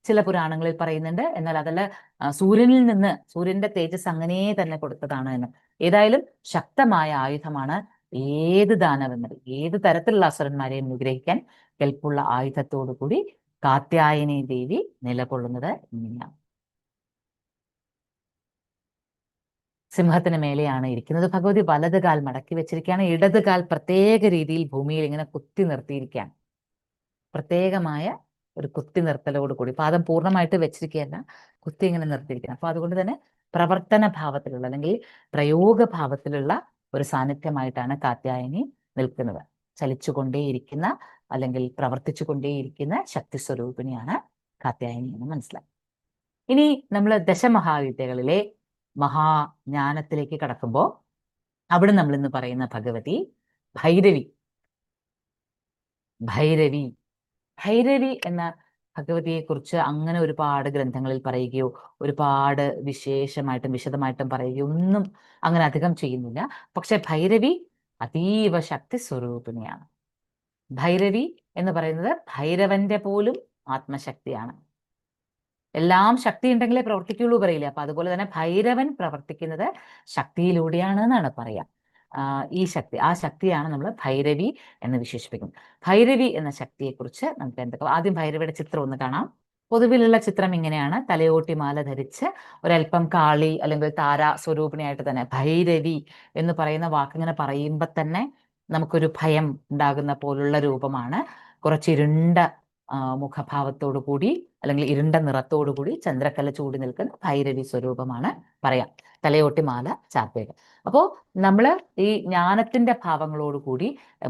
ചില പുരാണങ്ങളിൽ പറയുന്നുണ്ട്. എന്നാൽ അതല്ല, സൂര്യന്റെ തേജസ് അങ്ങനെ തന്നെ കൊടുത്തതാണ് എന്ന്. ഏതായാലും ശക്തമായ ആയുധമാണ്. ഏത് ദാനവന്മാരെ, ഏത് തരത്തിലുള്ള അസുരന്മാരെയും നിഗ്രഹിക്കാൻ കെൽപ്പുള്ള ആയുധത്തോടു കൂടി കാത്യായനി ദേവി നിലകൊള്ളുന്നത് ഇങ്ങനെയാണ്. സിംഹത്തിന് മേലെയാണ് ഇരിക്കുന്നത് ഭഗവതി. വലത് കാൽ മടക്കി വെച്ചിരിക്കുകയാണ്. ഇടത് കാൽ പ്രത്യേക രീതിയിൽ ഭൂമിയിൽ ഇങ്ങനെ കുത്തി നിർത്തിയിരിക്കുകയാണ്. പ്രത്യേകമായ ഒരു കുത്തി നിർത്തലോട് കൂടി, പാദം പൂർണ്ണമായിട്ട് വെച്ചിരിക്കുകയല്ല, കുത്തി ഇങ്ങനെ നിർത്തിയിരിക്കുകയാണ്. അപ്പൊ അതുകൊണ്ട് തന്നെ പ്രവർത്തന ഭാവത്തിലുള്ള അല്ലെങ്കിൽ പ്രയോഗഭാവത്തിലുള്ള ഒരു സാന്നിധ്യമായിട്ടാണ് കാത്യായനി നിൽക്കുന്നത്. ചലിച്ചുകൊണ്ടേയിരിക്കുന്ന അല്ലെങ്കിൽ പ്രവർത്തിച്ചു കൊണ്ടേയിരിക്കുന്ന ശക്തി സ്വരൂപിണിയാണ് കാത്യായനി എന്ന് മനസ്സിലാക്കി. ഇനി നമ്മൾ ദശമഹാവിദ്യകളിലെ മഹാജ്ഞാനത്തിലേക്ക് കടക്കുമ്പോൾ അവിടെ നമ്മൾ ഇന്ന് പറയുന്ന ഭഗവതി ഭൈരവി. ഭൈരവി എന്ന ഭഗവതിയെക്കുറിച്ച് അങ്ങനെ ഒരുപാട് ഗ്രന്ഥങ്ങളിൽ പറയുകയോ ഒരുപാട് വിശേഷമായിട്ടും വിശദമായിട്ടും പറയുകയോ ഒന്നും അങ്ങനെ അധികം ചെയ്യുന്നില്ല. പക്ഷെ ഭൈരവി അതീവ ശക്തി സ്വരൂപിണിയാണ്. ഭൈരവി എന്ന് പറയുന്നത് ഭൈരവന്റെ പോലും ആത്മശക്തിയാണ്. എല്ലാം ശക്തി ഉണ്ടെങ്കിലേ പ്രവർത്തിക്കുള്ളൂ പറയില്ലേ. അപ്പൊ അതുപോലെ തന്നെ ഭൈരവൻ പ്രവർത്തിക്കുന്നത് ശക്തിയിലൂടെയാണ് എന്നാണ് പറയാ. ആ ശക്തിയാണ് നമ്മൾ ഭൈരവി എന്ന് വിശേഷിപ്പിക്കുന്നത്. ഭൈരവി എന്ന ശക്തിയെക്കുറിച്ച് നമുക്ക് എന്തൊക്കെ, ആദ്യം ഭൈരവിയുടെ ചിത്രം ഒന്ന് കാണാം. പൊതുവിലുള്ള ചിത്രം ഇങ്ങനെയാണ്. തലയോട്ടി മാല ധരിച്ച് ഒരൽപ്പം കാളി അല്ലെങ്കിൽ താര സ്വരൂപിണിയായിട്ട് തന്നെ ഭൈരവി എന്ന് പറയുന്ന വാക്കിങ്ങനെ പറയുമ്പോൾ തന്നെ നമുക്കൊരു ഭയം ഉണ്ടാകുന്ന പോലുള്ള രൂപമാണ്. കുറച്ചിരുണ്ട മുഖഭാവത്തോടു കൂടി അല്ലെങ്കിൽ ഇരുണ്ട നിറത്തോടു കൂടി ചന്ദ്രക്കല ചൂടി നിൽക്കുന്ന ഭൈരവി സ്വരൂപമാണ് പറയാം. തലയോട്ടി മാല ചാർത്തുക. അപ്പോൾ നമ്മൾ ഈ ജ്ഞാനത്തിന്റെ ഭാവങ്ങളോടുകൂടി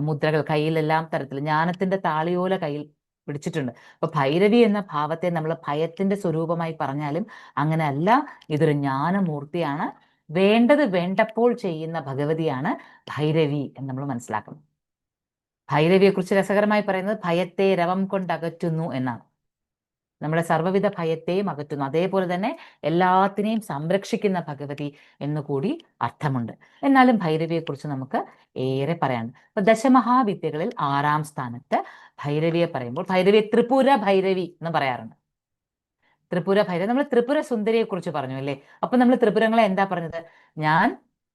മുദ്രകൾ കയ്യിലെല്ലാം തരത്തിൽ ജ്ഞാനത്തിന്റെ താളിയോല കയ്യിൽ പിടിച്ചിട്ടുണ്ട്. അപ്പൊ ഭൈരവി എന്ന ഭാവത്തെ നമ്മൾ ഭയത്തിന്റെ സ്വരൂപമായി പറഞ്ഞാലും അങ്ങനെ അല്ല. ഇതൊരു ജ്ഞാനമൂർത്തിയാണ്. വേണ്ടത് വേണ്ടപ്പോൾ ചെയ്യുന്ന ഭഗവതിയാണ് ഭൈരവി എന്ന് നമ്മൾ മനസ്സിലാക്കണം. ഭൈരവിയെക്കുറിച്ച് രസകരമായി പറയുന്നത് ഭയത്തെ രവം കൊണ്ടകറ്റുന്നു എന്നാണ്. നമ്മുടെ സർവ്വവിധ ഭയത്തെയും അകറ്റുന്നു. അതേപോലെ തന്നെ എല്ലാത്തിനെയും സംരക്ഷിക്കുന്ന ഭഗവതി എന്നുകൂടി അർത്ഥമുണ്ട്. എന്നാലും ഭൈരവിയെക്കുറിച്ച് നമുക്ക് ഏറെ പറയാനുണ്ട്. അപ്പൊ ദശമഹാവിദ്യകളിൽ 6ാം സ്ഥാനത്ത് ഭൈരവിയെ പറയുമ്പോൾ ഭൈരവിയെ ത്രിപുര ഭൈരവി എന്ന് പറയാറുണ്ട്. ത്രിപുര ഭൈരവി, നമ്മൾ ത്രിപുര സുന്ദരിയെ കുറിച്ച് പറഞ്ഞു അല്ലേ? അപ്പൊ നമ്മൾ ത്രിപുരങ്ങളെ എന്താ പറഞ്ഞത്? ഞാൻ,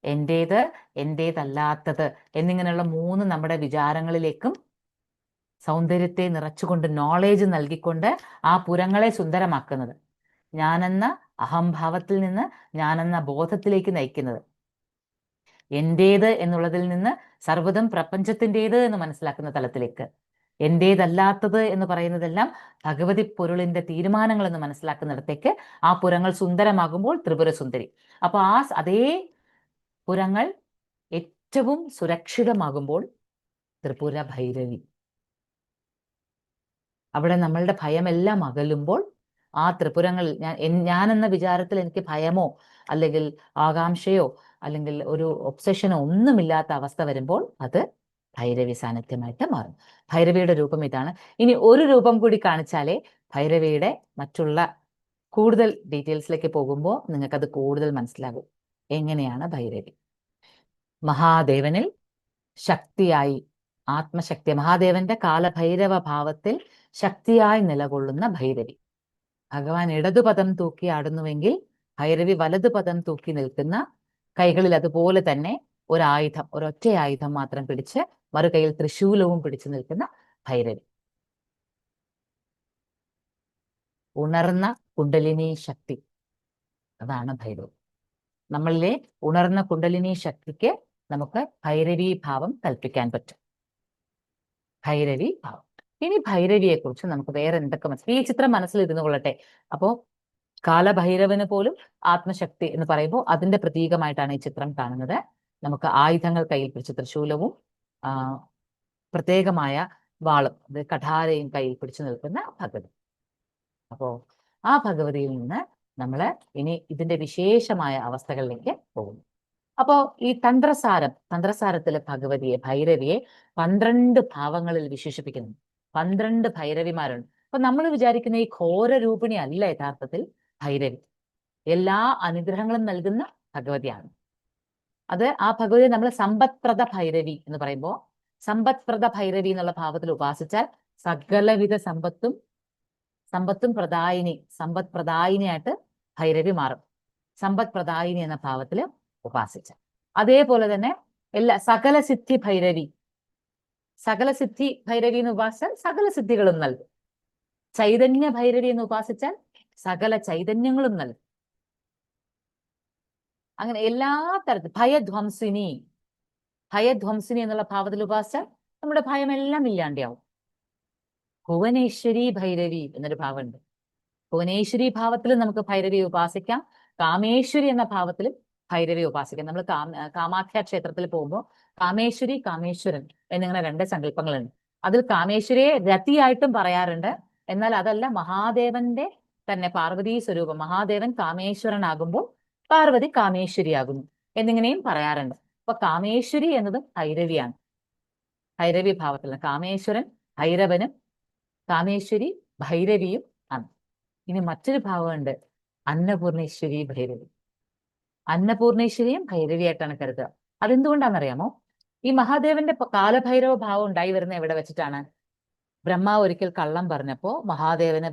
എന്റേത്, എന്റേതല്ലാത്തത് എന്നിങ്ങനെയുള്ള 3 നമ്മുടെ വിചാരങ്ങളിലേക്കും സൗന്ദര്യത്തെ നിറച്ചുകൊണ്ട്, നോളേജ് നൽകിക്കൊണ്ട് ആ പുരങ്ങളെ സുന്ദരമാക്കുന്നത്, ഞാനെന്ന അഹംഭാവത്തിൽ നിന്ന് ഞാനെന്ന ബോധത്തിലേക്ക് നയിക്കുന്നത്, എന്റേത് എന്നുള്ളതിൽ നിന്ന് സർവ്വതും പ്രപഞ്ചത്തിൻ്റേത് എന്ന് മനസ്സിലാക്കുന്ന തലത്തിലേക്ക്, എന്റേതല്ലാത്തത് എന്ന് പറയുന്നതെല്ലാം ഭഗവതി പൊരുളിന്റെ തീരുമാനങ്ങൾ എന്ന് മനസ്സിലാക്കുന്നിടത്തേക്ക് ആ പുരങ്ങൾ സുന്ദരമാകുമ്പോൾ ത്രിപുര സുന്ദരി. അപ്പൊ അതേ പുരങ്ങൾ ഏറ്റവും സുരക്ഷിതമാകുമ്പോൾ ത്രിപുര ഭൈരവി. അവിടെ നമ്മളുടെ ഭയമെല്ലാം അകലുമ്പോൾ ആ ത്രിപുരങ്ങളിൽ ഞാനെന്ന വിചാരത്തിൽ എനിക്ക് ഭയമോ അല്ലെങ്കിൽ ആകാംക്ഷയോ അല്ലെങ്കിൽ ഒരു ഒബ്സഷനോ ഒന്നുമില്ലാത്ത അവസ്ഥ വരുമ്പോൾ അത് ഭൈരവി സാന്നിധ്യമായിട്ട് മാറും. ഭൈരവിയുടെ രൂപം ഇതാണ്. ഇനി ഒരു രൂപം കൂടി കാണിച്ചാലേ ഭൈരവിയുടെ മറ്റുള്ള കൂടുതൽ ഡീറ്റെയിൽസിലേക്ക് പോകുമ്പോൾ നിങ്ങൾക്കത് കൂടുതൽ മനസ്സിലാകും. എങ്ങനെയാണ് ഭൈരവി? മഹാദേവനിൽ ശക്തിയായി, ആത്മശക്തി, മഹാദേവന്റെ കാലഭൈരവ ഭാവത്തിൽ ശക്തിയായി നിലകൊള്ളുന്ന ഭൈരവി. ഭഗവാൻ ഇടതുപദം തൂക്കി ആടുന്നുവെങ്കിൽ ഭൈരവി വലതുപദം തൂക്കി നിൽക്കുന്ന, കൈകളിൽ അതുപോലെ തന്നെ ഒരായുധം, ഒരൊറ്റ ആയുധം മാത്രം പിടിച്ച് മറുകൈയിൽ ത്രിശൂലവും പിടിച്ചു നിൽക്കുന്ന ഭൈരവി. ഉണർന്ന കുണ്ടലിനി ശക്തി, അതാണ് ഭൈരവി. നമ്മളിലെ ഉണർന്ന കുണ്ടലിനി ശക്തിക്ക് നമുക്ക് ഭൈരവി ഭാവം കൽപ്പിക്കാൻ പറ്റും. ഭൈരവി ഭാവം. ഇനി ഭൈരവിയെ കുറിച്ച് നമുക്ക് വേറെ എന്തൊക്കെ ഈ ചിത്രം മനസ്സിൽ ഇരുന്നു കൊള്ളട്ടെ. അപ്പോ കാലഭൈരവന് പോലും ആത്മശക്തി എന്ന് പറയുമ്പോൾ അതിന്റെ പ്രതീകമായിട്ടാണ് ഈ ചിത്രം കാണുന്നത്. നമുക്ക് ആയുധങ്ങൾ കയ്യിൽ പിടിച്ച് ത്രിശൂലവും പ്രത്യേകമായ വാളും, അത് കഠാരയും കയ്യിൽ പിടിച്ചു നിൽക്കുന്ന ഭഗവതി. അപ്പോ ആ ഭഗവതിയിൽ നിന്ന് നമ്മൾ ഇനി ഇതിന്റെ വിശേഷമായ അവസ്ഥകളിലേക്ക് പോകുന്നു. അപ്പോ ഈ തന്ത്രസാരത്തിലെ ഭഗവതിയെ, ഭൈരവിയെ 12 ഭാവങ്ങളിൽ വിശേഷിപ്പിക്കുന്നു. 12 ഭൈരവിമാരുണ്ട്. അപ്പൊ നമ്മൾ വിചാരിക്കുന്ന ഈ ഘോര രൂപിണി അല്ല യഥാർത്ഥത്തിൽ ഭൈരവി. എല്ലാ അനുഗ്രഹങ്ങളും നൽകുന്ന ഭഗവതിയാണ്. അത് ആ ഭഗവതിയെ നമ്മൾ സമ്പത്പ്രദ ഭൈരവി എന്ന് പറയുമ്പോൾ, സമ്പത്പ്രദ ഭൈരവി എന്നുള്ള ഭാവത്തിൽ ഉപാസിച്ചാൽ സകലവിധ സമ്പത്തും പ്രദായിനി, സമ്പത് പ്രദായിനിയായിട്ട് ഭൈരവി മാറും. സമ്പത് പ്രദായിനി എന്ന ഭാവത്തിൽ ഉപാസിച്ച. അതേപോലെ തന്നെ സകല സിദ്ധി ഭൈരവി, സകല സിദ്ധി ഭൈരവി എന്ന് ഉപാസിച്ചാൽ സകല സിദ്ധികളും നൽകും. ചൈതന്യ ഭൈരവി എന്ന് ഉപാസിച്ചാൽ സകല ചൈതന്യങ്ങളും നൽകും. അങ്ങനെ എല്ലാ തരത്തിൽ ഭയധ്വംസിനി എന്നുള്ള ഭാവത്തിൽ ഉപാസിച്ചാൽ നമ്മുടെ ഭയമെല്ലാം ഇല്ലാണ്ടാവും. ഭുവനേശ്വരി ഭൈരവി എന്നൊരു ഭാവമുണ്ട്. ഭുവനേശ്വരി ഭാവത്തിൽ നമുക്ക് ഭൈരവി ഉപാസിക്കാം. കാമേശ്വരി എന്ന ഭാവത്തിലും ഭൈരവി ഉപാസിക്കാം. നമ്മൾ കാമാഖ്യ ക്ഷേത്രത്തിൽ പോകുമ്പോൾ കാമേശ്വരി, കാമേശ്വരൻ എന്നിങ്ങനെ 2 സങ്കല്പങ്ങളുണ്ട്. അതിൽ കാമേശ്വരിയെ രതിയായിട്ടും പറയാറുണ്ട്. എന്നാൽ അതല്ല, മഹാദേവന്റെ തന്നെ പാർവതീ സ്വരൂപം. മഹാദേവൻ കാമേശ്വരനാകുമ്പോൾ പാർവതി കാമേശ്വരിയാകുന്നു എന്നിങ്ങനെയും പറയാറുണ്ട്. അപ്പൊ കാമേശ്വരി എന്നതും ഭൈരവിയാണ്. ഭൈരവി ഭാവത്തിലാണ്. കാമേശ്വരൻ ഭൈരവനും കാമേശ്വരി ഭൈരവിയും ആണ്. ഇനി മറ്റൊരു ഭാവമുണ്ട്, അന്നപൂർണേശ്വരി ഭൈരവി. അന്നപൂർണേശ്വരിയും ഭൈരവിയായിട്ടാണ് കരുതുക. അതെന്തുകൊണ്ടാണെന്നറിയാമോ? ഈ മഹാദേവന്റെ കാലഭൈരവ ഭാവം ഉണ്ടായി വരുന്ന എവിടെ വെച്ചിട്ടാണ്? ബ്രഹ്മാവ് ഒരിക്കൽ കള്ളം പറഞ്ഞപ്പോ മഹാദേവന്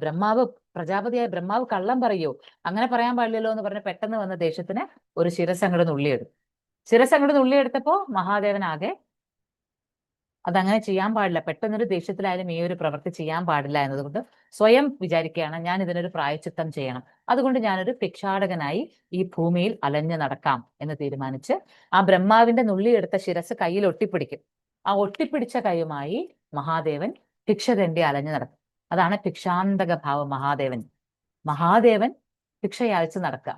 പ്രജാപതിയായ ബ്രഹ്മാവ് കള്ളം പറയോ, അങ്ങനെ പറയാൻ പാടില്ലല്ലോ എന്ന് പറഞ്ഞ് പെട്ടെന്ന് വന്ന ദേഷ്യത്തിന് ഒരു ശിരസങ്ങട് നുള്ളിയെടുത്തപ്പോ മഹാദേവനാകെ അതങ്ങനെ ചെയ്യാൻ പാടില്ല, പെട്ടെന്നൊരു ദേഷ്യത്തിലായാലും ഈ ഒരു പ്രവൃത്തി ചെയ്യാൻ പാടില്ല എന്നതുകൊണ്ട് സ്വയം വിചാരിക്കുകയാണ്, ഞാൻ ഇതിനൊരു പ്രായശ്ചിത്തം ചെയ്യണം, അതുകൊണ്ട് ഞാനൊരു ഭിക്ഷാടകനായി ഈ ഭൂമിയിൽ അലഞ്ഞു നടക്കാം എന്ന് തീരുമാനിച്ച് ആ ബ്രഹ്മാവിന്റെ നുള്ളിയെടുത്ത ശിരസ് കയ്യിൽ ഒട്ടിപ്പിടിക്കും. ആ ഒട്ടിപ്പിടിച്ച കൈയുമായി മഹാദേവൻ ഭിക്ഷ തേണ്ടി അലഞ്ഞു നടക്കും. അതാണ് ഭിക്ഷാന്തക ഭാവം. മഹാദേവൻ ഭിക്ഷ യാചിച്ച് നടക്കുക.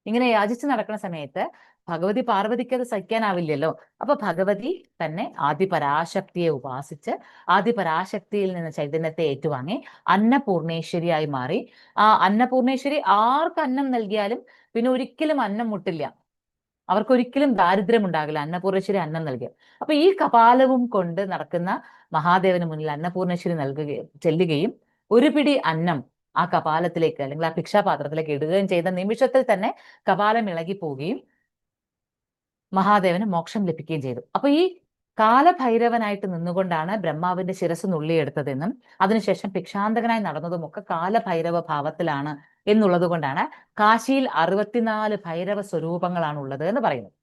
ഇങ്ങനെ യാചിച്ച് നടക്കുന്ന സമയത്ത് ഭഗവതി പാർവതിക്ക് അത് സഹിക്കാനാവില്ലല്ലോ. അപ്പൊ ഭഗവതി തന്നെ ആദിപരാശക്തിയെ ഉപാസിച്ച് ആദിപരാശക്തിയിൽ നിന്ന് ചൈതന്യത്തെ ഏറ്റുവാങ്ങി അന്നപൂർണേശ്വരിയായി മാറി. ആ അന്നപൂർണേശ്വരി ആർക്ക് അന്നം നൽകിയാലും പിന്നെ ഒരിക്കലും അന്നം മുട്ടില്ല. അവർക്കൊരിക്കലും ദാരിദ്ര്യം ഉണ്ടാകില്ല, അന്നപൂർണേശ്വരി അന്നം നൽകിയ. അപ്പൊ ഈ കപാലവും കൊണ്ട് നടക്കുന്ന മഹാദേവന് മുന്നിൽ അന്നപൂർണേശ്വരി ചെല്ലുകയും ഒരു പിടി അന്നം ആ കപാലത്തിലേക്ക് അല്ലെങ്കിൽ ആ ഭിക്ഷാപാത്രത്തിലേക്ക് ഇടുകയും ചെയ്ത നിമിഷത്തിൽ തന്നെ കപാലം ഇളകി പോവുകയും മഹാദേവന് മോക്ഷം ലഭിക്കുകയും ചെയ്തു. അപ്പൊ ഈ കാലഭൈരവനായിട്ട് നിന്നുകൊണ്ടാണ് ബ്രഹ്മാവിന്റെ ശിരസ് നുള്ളിയെടുത്തതെന്നും അതിനുശേഷം ഭിക്ഷാന്തകനായി നടന്നതുമൊക്കെ കാലഭൈരവ ഭാവത്തിലാണ് എന്നുള്ളത് കൊണ്ടാണ് കാശിയിൽ 64 ഭൈരവ സ്വരൂപങ്ങളാണ് ഉള്ളത് എന്ന് പറയുന്നത്.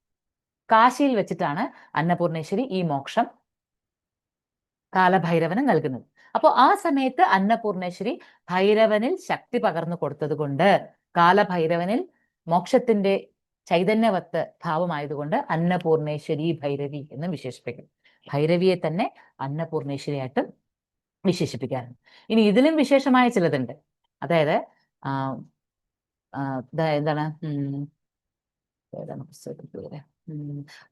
കാശിയിൽ വെച്ചിട്ടാണ് അന്നപൂർണേശ്വരി ഈ മോക്ഷം കാലഭൈരവന് നൽകുന്നത്. അപ്പോൾ ആ സമയത്ത് അന്നപൂർണേശ്വരി ഭൈരവനിൽ ശക്തി പകർന്നു കൊടുത്തത് കൊണ്ട് കാലഭൈരവനിൽ മോക്ഷത്തിന്റെ ചൈതന്യവത്ത് ഭാവമായതുകൊണ്ട് അന്നപൂർണേശ്വരി ഭൈരവി എന്ന് വിശേഷിപ്പിക്കും. ഭൈരവിയെ തന്നെ അന്നപൂർണേശ്വരിയായിട്ട് വിശേഷിപ്പിക്കാറുണ്ട്. ഇനി ഇതിലും വിശേഷമായ ചിലതുണ്ട്. അതായത് എന്താണ്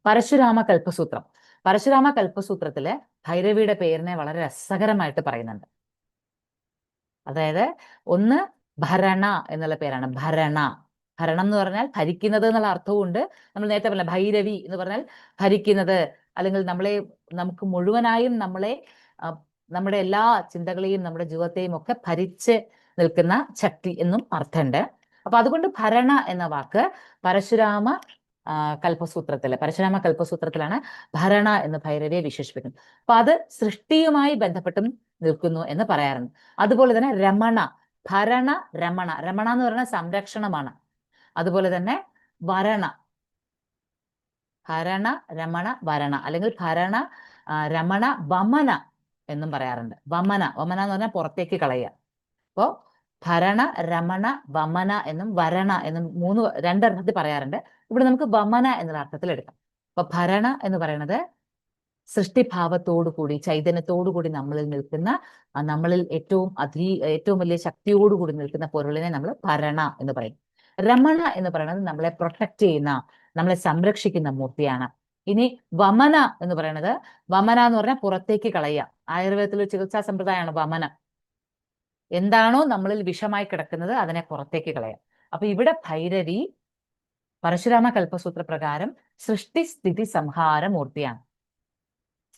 പരശുരാമ കൽപ്പസൂത്രം. പരശുരാമ കൽപ്പസൂത്രത്തില് ഭൈരവിയുടെ പേരിനെ വളരെ രസകരമായിട്ട് പറയുന്നുണ്ട്. അതായത് ഒന്ന് ഭരണ എന്നുള്ള പേരാണ്. ഭരണം എന്ന് പറഞ്ഞാൽ ഭരിക്കുന്നത് എന്നുള്ള അർത്ഥവുമുണ്ട്. നമ്മൾ നേരത്തെ പറഞ്ഞ ഭൈരവി എന്ന് പറഞ്ഞാൽ ഭരിക്കുന്നത്, അല്ലെങ്കിൽ നമുക്ക് മുഴുവനായും നമ്മുടെ എല്ലാ ചിന്തകളെയും നമ്മുടെ ജീവിതത്തെയും ഒക്കെ ഭരിച്ച് നിൽക്കുന്ന ശക്തി എന്നും അർത്ഥമുണ്ട്. അപ്പൊ അതുകൊണ്ട് ഭരണ എന്ന വാക്ക് പരശുരാമ കൽപ്പസൂത്രത്തിലാണ് ഭരണ എന്ന് ഭൈരവിയെ വിശേഷിപ്പിക്കുന്നത്. അപ്പൊ അത് സൃഷ്ടിയുമായി ബന്ധപ്പെട്ടും നിൽക്കുന്നു എന്ന് പറയാറുണ്ട്. അതുപോലെ തന്നെ രമണ എന്ന് പറയുന്നത് സംരക്ഷണമാണ്. അതുപോലെ തന്നെ രമണ വരണ അല്ലെങ്കിൽ രമണ വമന എന്നും പറയാറുണ്ട്. വമന എന്ന് പറഞ്ഞാൽ പുറത്തേക്ക് കളയുക. അപ്പോ ഭരണ രമണ വമന എന്നും വരണ എന്നും രണ്ടർത്ഥത്തിൽ പറയാറുണ്ട്. ഇവിടെ നമുക്ക് വമന എന്നുള്ള അർത്ഥത്തിൽ എടുക്കാം. അപ്പൊ ഭരണ എന്ന് പറയുന്നത് സൃഷ്ടിഭാവത്തോടുകൂടി ചൈതന്യത്തോടുകൂടി നമ്മളിൽ നിൽക്കുന്ന, നമ്മളിൽ ഏറ്റവും വലിയ ശക്തിയോടുകൂടി നിൽക്കുന്ന പൊരുളിനെ നമ്മൾ ഭരണ എന്ന് പറയും. രമണ എന്ന് പറയുന്നത് നമ്മളെ പ്രൊട്ടക്ട് ചെയ്യുന്ന, നമ്മളെ സംരക്ഷിക്കുന്ന മൂർത്തിയാണ്. ഇനി വമന എന്ന് പറഞ്ഞാൽ പുറത്തേക്ക് കളയുക. ആയുർവേദത്തിലെ ചികിത്സാ സമ്പ്രദായമാണ് വമന. എന്താണോ നമ്മളിൽ വിഷമായി കിടക്കുന്നത് അതിനെ പുറത്തേക്ക് കളയാം. അപ്പൊ ഇവിടെ ഭൈരവി പരശുരാമ കൽപ്പസൂത്ര പ്രകാരം സൃഷ്ടി സ്ഥിതി സംഹാര മൂർത്തിയാണ്.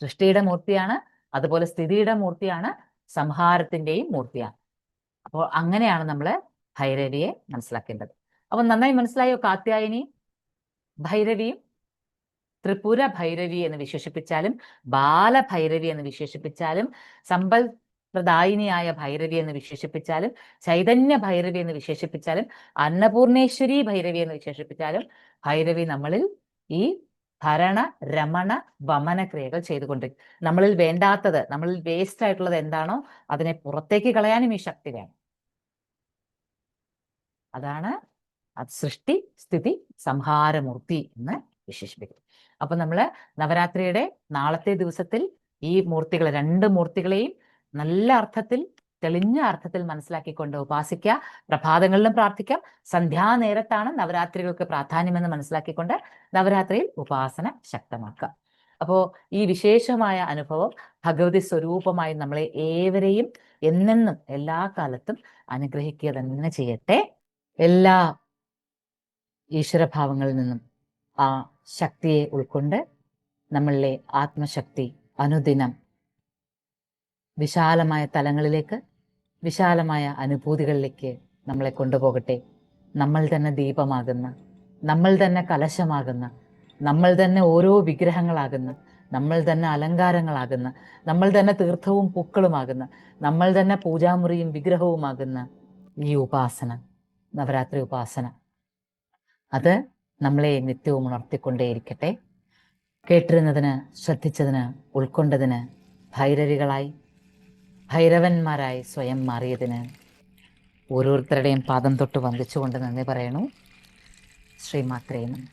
സൃഷ്ടിയുടെ മൂർത്തിയാണ്, അതുപോലെ സ്ഥിതിയുടെ മൂർത്തിയാണ്, സംഹാരത്തിന്റെയും മൂർത്തിയാണ്. അപ്പോൾ അങ്ങനെയാണ് നമ്മൾ ഭൈരവിയെ മനസ്സിലാക്കേണ്ടത്. അപ്പൊ നന്നായി മനസ്സിലായോ? കാത്യായനി ഭൈരവിയും ത്രിപുര ഭൈരവി എന്ന് വിശേഷിപ്പിച്ചാലും ബാലഭൈരവി എന്ന് വിശേഷിപ്പിച്ചാലും സമ്പൽ പ്രദായിനിയായ ഭൈരവി എന്ന് വിശേഷിപ്പിച്ചാലും ചൈതന്യ ഭൈരവി എന്ന് വിശേഷിപ്പിച്ചാലും അന്നപൂർണേശ്വരി ഭൈരവി എന്ന് വിശേഷിപ്പിച്ചാലും ഭൈരവി നമ്മളിൽ ഈ ഭരണ രമണ വമന ക്രിയകൾ ചെയ്തുകൊണ്ടിരിക്കും. നമ്മളിൽ വേണ്ടാത്തത്, നമ്മളിൽ വേസ്റ്റ് ആയിട്ടുള്ളത് എന്താണോ അതിനെ പുറത്തേക്ക് കളയാനും ഈ ശക്തി വേണം. അതാണ് സൃഷ്ടി സ്ഥിതി സംഹാരമൂർത്തി എന്ന് വിശേഷിപ്പിക്കും. അപ്പൊ നമ്മള് നവരാത്രിയുടെ നാളത്തെ ദിവസത്തിൽ ഈ മൂർത്തികളെ, 2 മൂർത്തികളെയും നല്ല അർത്ഥത്തിൽ, തെളിഞ്ഞ അർത്ഥത്തിൽ മനസ്സിലാക്കിക്കൊണ്ട് ഉപാസിക്കുക. പ്രഭാതങ്ങളിലും പ്രാർത്ഥിക്കാം. സന്ധ്യാനേരത്താണ് നവരാത്രികൾക്ക് പ്രാധാന്യമെന്ന് മനസ്സിലാക്കിക്കൊണ്ട് നവരാത്രിയിൽ ഉപാസന ശക്തമാക്കുക. അപ്പോ ഈ വിശേഷമായ അനുഭവം ഭഗവതി സ്വരൂപമായി നമ്മളെ ഏവരെയും എന്നെന്നും എല്ലാ കാലത്തും അനുഗ്രഹിക്കുക തന്നെ ചെയ്യട്ടെ. എല്ലാ ഈശ്വരഭാവങ്ങളിൽ നിന്നും ആ ശക്തിയെ ഉൾക്കൊണ്ട് നമ്മളിലെ ആത്മശക്തി അനുദിനം വിശാലമായ തലങ്ങളിലേക്ക്, വിശാലമായ അനുഭൂതികളിലേക്ക് നമ്മളെ കൊണ്ടുപോകട്ടെ. നമ്മൾ തന്നെ ദീപമാകുന്ന, നമ്മൾ തന്നെ കലശമാകുന്ന, നമ്മൾ തന്നെ ഓരോ വിഗ്രഹങ്ങളാകുന്ന, നമ്മൾ തന്നെ അലങ്കാരങ്ങളാകുന്ന, നമ്മൾ തന്നെ തീർത്ഥവും പൂക്കളുമാകുന്ന, നമ്മൾ തന്നെ പൂജാമുറിയും വിഗ്രഹവുമാകുന്ന ഈ ഉപാസന, നവരാത്രി ഉപാസന, അത് നമ്മളെ നിത്യവും ഉണർത്തിക്കൊണ്ടേയിരിക്കട്ടെ. കേട്ടിരുന്നതിന്, ശ്രദ്ധിച്ചതിന്, ഉൾക്കൊണ്ടതിന്, ഭൈരവികളായി ഭൈരവന്മാരായി സ്വയം മാറിയതിന് ഓരോരുത്തരുടെയും പാദം തൊട്ട് വന്ദിച്ചുകൊണ്ട് നന്ദി പറയണു. ശ്രീമാത്രേ നമഃ.